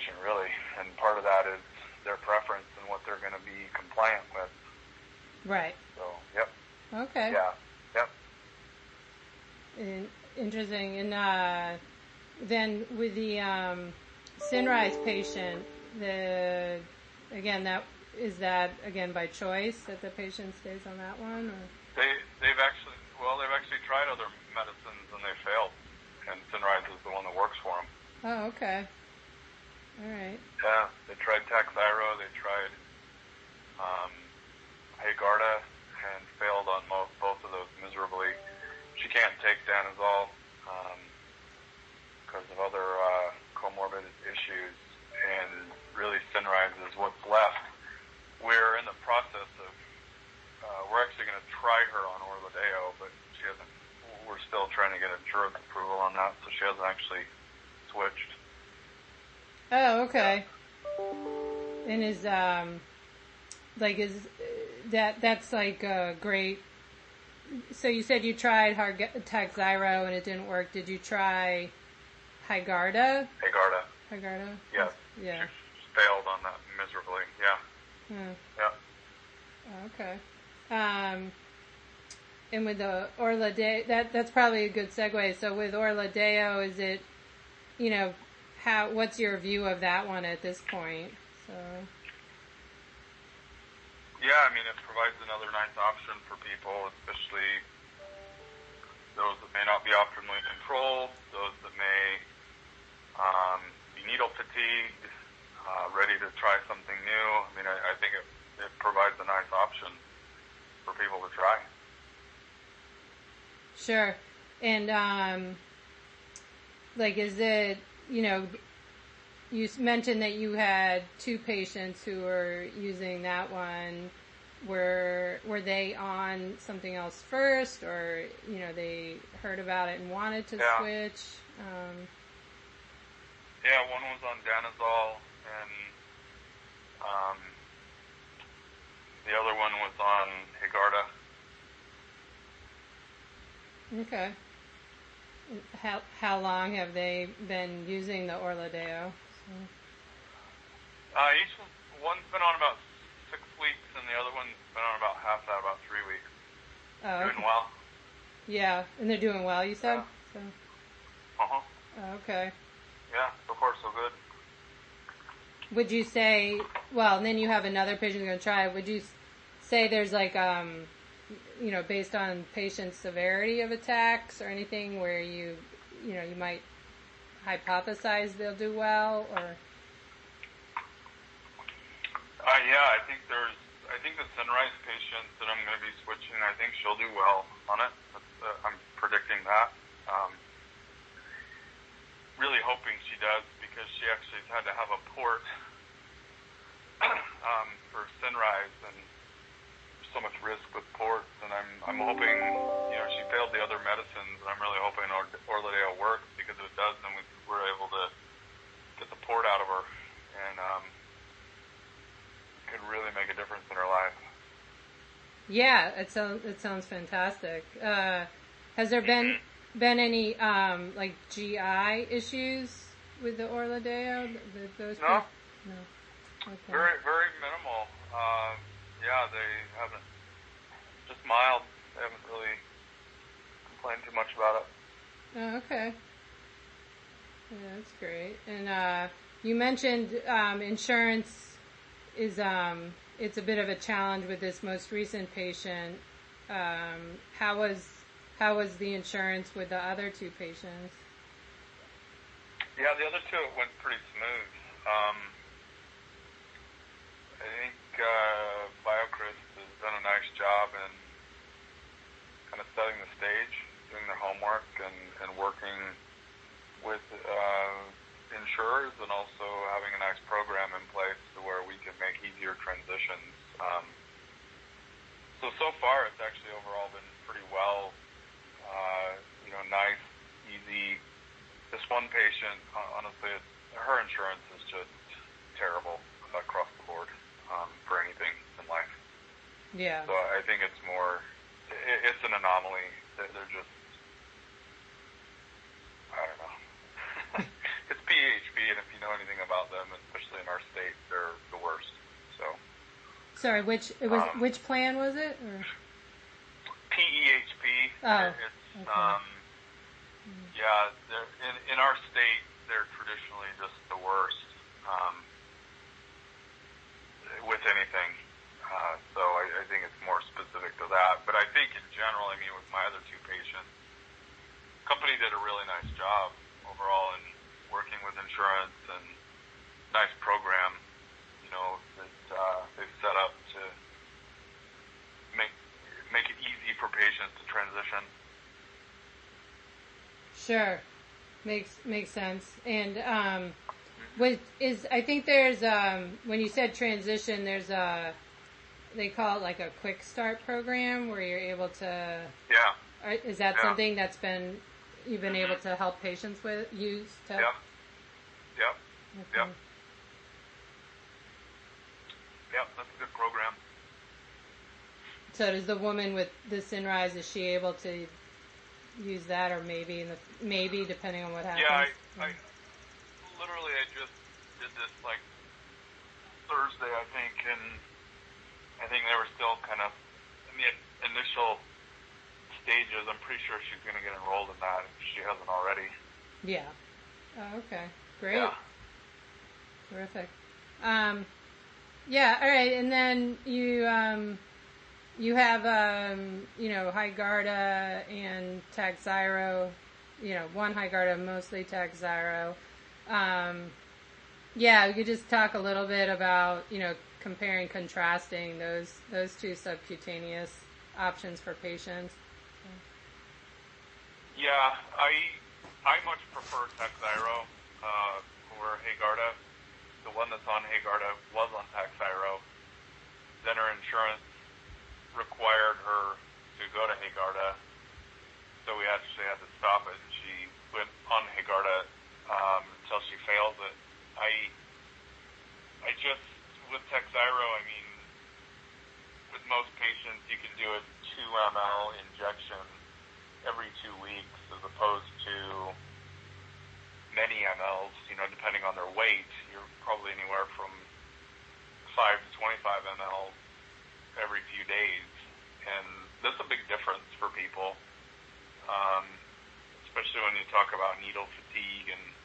patient, really. And part of that is their preference and what they're going to be compliant with. Right. So, yep. Okay. Yeah. Yep. Interesting. And then with the Cinrise patient, is that again by choice that the patient stays on that one, or they've actually tried other medicines and they failed, and Cinrise is the one that works for them. Oh, okay. All right. Yeah, they tried Takhzyro, they tried Haegarda, and failed on both of those miserably. She can't take Danazol because of other comorbid issues, and really Cinrise is what's left. We're in the process of, we're actually going to try her on Orladeyo, but she hasn't, we're still trying to get a drug approval on that, so she hasn't actually switched. Oh, okay. And is that's like great. So you said you tried Takhzyro and it didn't work. Did you try Haegarda? Haegarda? Yes. Yeah. She failed on that miserably. Yeah. Yeah. Okay. And with the Orladeyo, that's probably a good segue. So with Orladeyo, is it, what's your view of that one at this point? So. Yeah, I mean, it provides another nice option for people, especially those that may not be optimally controlled, those that may be needle fatigued, ready to try something new. I mean, I think it provides a nice option for people to try. Sure. And, is it, you mentioned that you had 2 patients who were using that one. Were they on something else first, or they heard about it and wanted to switch? Yeah, one was on Danazol, and the other one was on Haegarda. Okay. How long have they been using the Orladeyo? One's been on about 6 weeks, and the other one's been on about half that, about 3 weeks. Oh, doing well. Yeah, and they're doing well, you said? Yeah. So. Okay. Yeah, so far so good. Would you say, and then you have another patient going to try, would you say there's based on patient severity of attacks or anything where you might hypothesize they'll do well, or? Yeah, I think the Cinrise patient that I'm going to be switching, I think she'll do well on it. I'm predicting that. Really hoping she does, because she actually had to have a port for Cinrise, and there's so much risk with ports, and I'm hoping, she failed the other medicines, and I'm really hoping Orladeyo works, because if it does, then we're able to get the port out of her, and could really make a difference in her life. Yeah, it sounds fantastic. Has there been any GI issues with the Orladeyo? No. No. Okay. Very, very minimal. Yeah, they haven't. Just mild. They haven't really complained too much about it. Oh, okay. Yeah, that's great. And you mentioned insurance is it's a bit of a challenge with this most recent patient. How was the insurance with the other 2 patients? Yeah, the other 2 it went pretty smooth. I think BioChrist has done a nice job in kind of setting the stage, doing their homework, and working with insurers, and also having a nice program in place to where we can make easier transitions. So far it's actually overall been pretty well, nice, easy. This one patient, honestly, her insurance is just terrible across the board for anything in life. Yeah. So I think it's an anomaly. They're just, I don't know. It's PHP, and if you know anything about them, and Sorry, which plan was it? Or? PEHP. Oh, It's okay. yeah. In our state, they're traditionally just the worst with anything. So I think it's more specific to that. But I think in general, I mean, with my other two patients, the company did a really nice job overall in working with insurance and nice program, that they've set up to make it easy for patients to transition. Sure, makes sense. And I think there's when you said transition, there's they call it like a quick start program where you're able to. Yeah. Is that something that's you've been able to help patients use? Yep. Okay. Yep. Yep, that's a good program. So does the woman with the Cinrise, is she able to use that, or maybe depending on what happens? Yeah, I literally I just did this like Thursday, I think, and I think they were still kind of in the initial stages. I'm pretty sure she's going to get enrolled in that if she hasn't already. Yeah. Oh, okay. Great. Yeah. Terrific. Yeah. All right. And then you have Hygarda and Takhzyro. One Hygarda, mostly Takhzyro. Yeah, we could just talk a little bit about comparing, contrasting those two subcutaneous options for patients. Yeah, I much prefer Takhzyro over Hygarda. The one that's on Hygarda was on Takhzyro. Then her insurance required her to go to Hygarda, so we actually had to stop it. And she went on Hygarda until she fails it. I just with Takhzyro, I mean, with most patients, you can do a 2 ml injection every 2 weeks, as opposed to many mLs, depending on their weight. You're probably anywhere from 5 to 25 mLs every few days. And that's a big difference for people, especially when you talk about needle fatigue and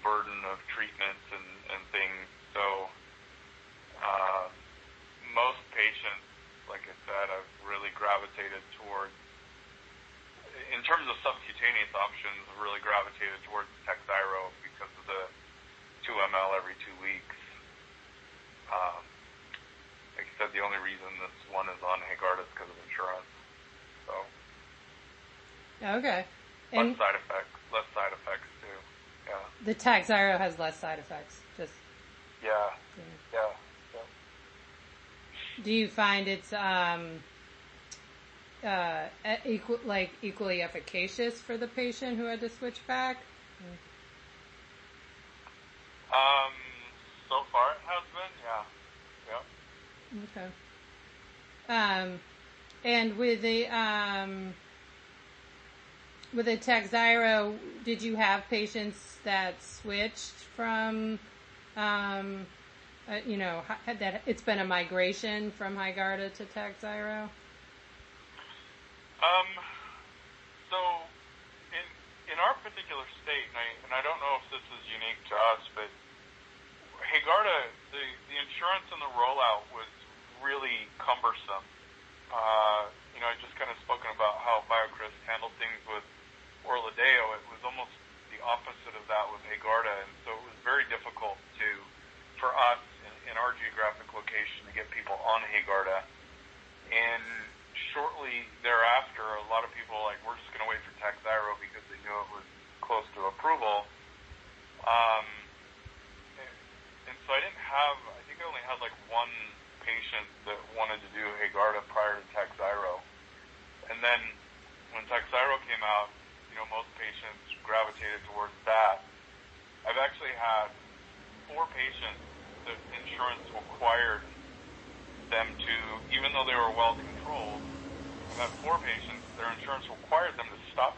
burden of treatments and things. So most patients, like I said, have really gravitated towards, in terms of subcutaneous options, really gravitated towards Takhzyro because of the 2 ml every 2 weeks. Like I said, the only reason this one is on Hygarda is because of insurance. So. Okay. And less side effects too. Yeah. The Takhzyro has less side effects. Yeah. Do you find it's equally efficacious for the patient who had to switch back? So far it has been, yeah. Okay. And with the Takhzyro, did you have patients that switched from, that it's been a migration from Hygarda to Takhzyro? So in our particular state, and I don't know if this is unique to us, but Hygarda, the insurance and the rollout was really cumbersome. I just kind of spoken about how BioCryst handled things with Orladeyo. It was almost the opposite of that with Hygarda, and so it was very difficult for us in our geographic location to get people on Hygarda. And shortly thereafter, a lot of people were like, we're just going to wait for Takhzyro because they knew it was close to approval. And so I think I only had one patient that wanted to do Hygarda prior to Takhzyro. And then when Takhzyro came out, most patients gravitated towards that. I've actually had 4 patients that insurance required them to, even though they were well controlled, I've had 4 patients, their insurance required them to stop